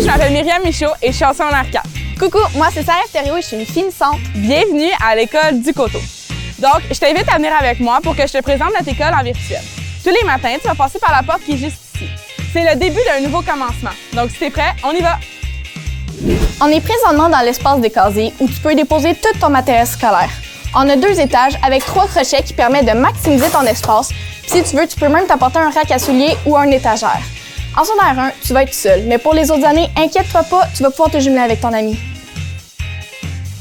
je m'appelle Myriam Michaud et je suis en secondaire 4. Coucou, moi c'est Sarah Thériault et je suis une finissante. Bienvenue à l'école du Coteau. Donc, je t'invite à venir avec moi pour que je te présente notre école en virtuel. Tous les matins, tu vas passer par la porte qui est juste ici. C'est le début d'un nouveau commencement. Donc, si t'es prêt, on y va! On est présentement dans l'espace des casiers où tu peux déposer tout ton matériel scolaire. On a 2 étages avec 3 crochets qui permettent de maximiser ton espace. Puis si tu veux, tu peux même t'apporter un rack à souliers ou un étagère. En secondaire 1, tu vas être seul, mais pour les autres années, inquiète-toi pas, tu vas pouvoir te jumeler avec ton ami.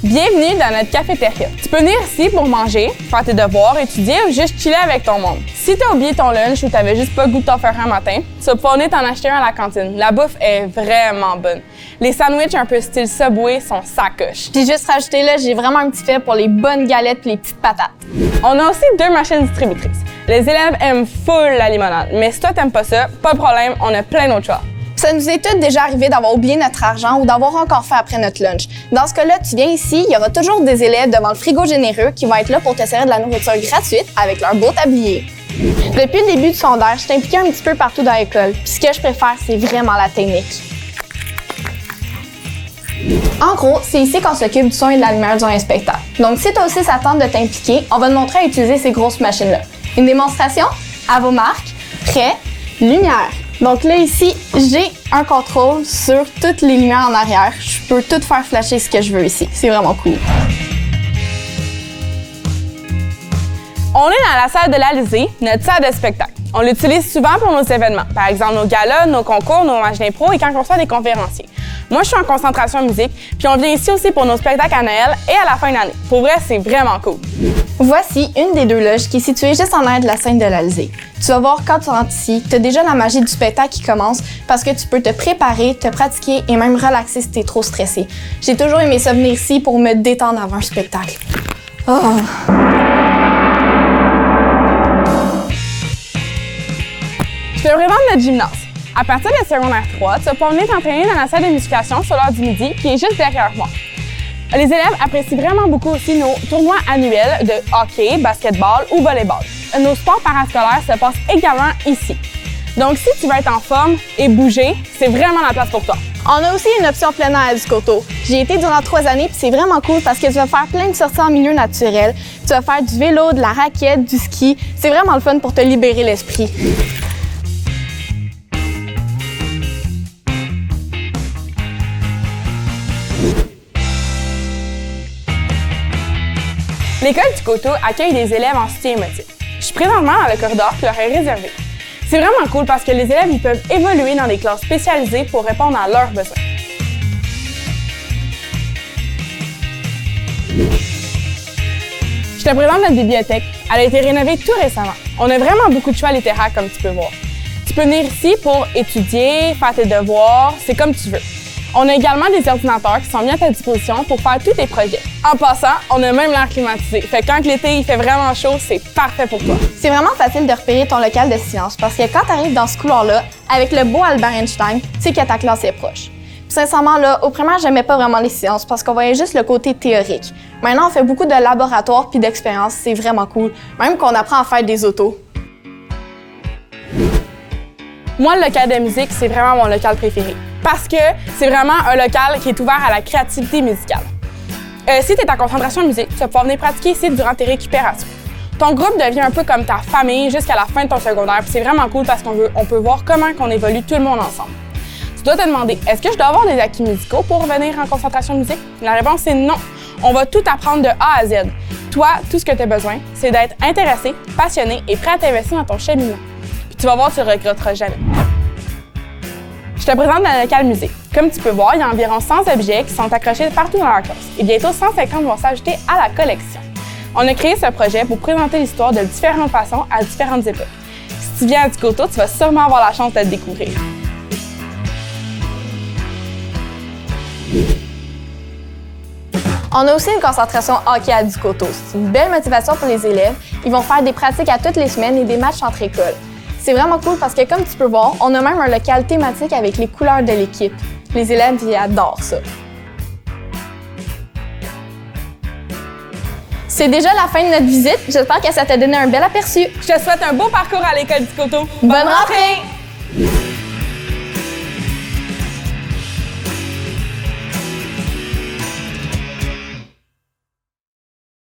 Bienvenue dans notre cafétéria. Tu peux venir ici pour manger, faire tes devoirs, étudier ou juste chiller avec ton monde. Si tu as oublié ton lunch ou tu n'avais juste pas le goût de t'en faire un matin, tu vas pouvoir venir t'en acheter un à la cantine. La bouffe est vraiment bonne. Les sandwichs un peu style Subway sont sacoches. Puis juste rajouter là, j'ai vraiment un petit fait pour les bonnes galettes et les petites patates. On a aussi 2 machines distributrices. Les élèves aiment full la limonade, mais si toi t'aimes pas ça, pas de problème, on a plein d'autres choix. Ça nous est tout déjà arrivé d'avoir oublié notre argent ou d'avoir encore fait après notre lunch. Dans ce cas-là, tu viens ici, il y aura toujours des élèves devant le frigo généreux qui vont être là pour te servir de la nourriture gratuite avec leur beau tablier. Depuis le début du secondaire, je suis impliquée un petit peu partout dans l'école. Puis ce que je préfère, c'est vraiment la technique. En gros, c'est ici qu'on s'occupe du son et de la lumière durant un spectacle. Donc si toi aussi ça tente de t'impliquer, on va te montrer à utiliser ces grosses machines-là. Une démonstration? À vos marques. Prêt? Lumière. Donc là, ici, j'ai un contrôle sur toutes les lumières en arrière. Je peux tout faire flasher ce que je veux ici. C'est vraiment cool. On est dans la salle de l'Alizé, notre salle de spectacle. On l'utilise souvent pour nos événements, par exemple nos galas, nos concours, nos matchs d'impro et quand on reçoit des conférenciers. Moi, je suis en concentration musique, puis on vient ici aussi pour nos spectacles à Noël et à la fin d'année. Pour vrai, c'est vraiment cool. Voici une des 2 loges qui est située juste en arrière de la scène de l'Alizé. Tu vas voir quand tu rentres ici, tu as déjà la magie du spectacle qui commence parce que tu peux te préparer, te pratiquer et même relaxer si tu es trop stressé. J'ai toujours aimé ça venir ici pour me détendre avant un spectacle. Oh. Je te présente notre gymnase. À partir de secondaire 3, tu vas pouvoir venir t'entraîner dans la salle de musculation sur l'heure du midi qui est juste derrière moi. Les élèves apprécient vraiment beaucoup aussi nos tournois annuels de hockey, basketball ou volleyball. Nos sports parascolaires se passent également ici. Donc si tu veux être en forme et bouger, c'est vraiment la place pour toi. On a aussi une option plein air du Coteau. J'y ai été durant 3 années puis c'est vraiment cool parce que tu vas faire plein de sorties en milieu naturel. Tu vas faire du vélo, de la raquette, du ski. C'est vraiment le fun pour te libérer l'esprit. L'école du Coteau accueille des élèves en soutien émotif. Je suis présentement dans le corridor qui leur est réservé. C'est vraiment cool parce que les élèves ils peuvent évoluer dans des classes spécialisées pour répondre à leurs besoins. Je te présente notre bibliothèque. Elle a été rénovée tout récemment. On a vraiment beaucoup de choix littéraires comme tu peux voir. Tu peux venir ici pour étudier, faire tes devoirs, c'est comme tu veux. On a également des ordinateurs qui sont mis à ta disposition pour faire tous tes projets. En passant, on a même l'air climatisé. Fait que quand l'été il fait vraiment chaud, c'est parfait pour toi. C'est vraiment facile de repérer ton local de sciences parce que quand tu arrives dans ce couloir-là, avec le beau Albert Einstein, tu sais que ta classe est proche. Puis sincèrement, là, au primaire, j'aimais pas vraiment les sciences parce qu'on voyait juste le côté théorique. Maintenant, on fait beaucoup de laboratoires puis d'expériences, c'est vraiment cool. Même qu'on apprend à faire des autos. Moi, le local de musique, c'est vraiment mon local préféré. Parce que c'est vraiment un local qui est ouvert à la créativité musicale. Si tu es en concentration musique, tu vas pouvoir venir pratiquer ici durant tes récupérations. Ton groupe devient un peu comme ta famille jusqu'à la fin de ton secondaire. Puis c'est vraiment cool parce qu'on peut voir comment on évolue tout le monde ensemble. Tu dois te demander, est-ce que je dois avoir des acquis musicaux pour venir en concentration musique? La réponse est non. On va tout apprendre de A à Z. Toi, tout ce que tu as besoin, c'est d'être intéressé, passionné et prêt à t'investir dans ton cheminement. Puis tu vas voir, tu ne regretteras jamais. Je te présente le local musée. Comme tu peux voir, il y a environ 100 objets qui sont accrochés partout dans la classe et bientôt 150 vont s'ajouter à la collection. On a créé ce projet pour présenter l'histoire de différentes façons à différentes époques. Si tu viens à du Coteau, tu vas sûrement avoir la chance de le découvrir. On a aussi une concentration hockey à du Coteau. C'est une belle motivation pour les élèves. Ils vont faire des pratiques à toutes les semaines et des matchs entre écoles. C'est vraiment cool parce que, comme tu peux voir, on a même un local thématique avec les couleurs de l'équipe. Les élèves, ils adorent ça. C'est déjà la fin de notre visite. J'espère que ça t'a donné un bel aperçu. Je te souhaite un beau parcours à l'école du Coteau. Bonne rentrée!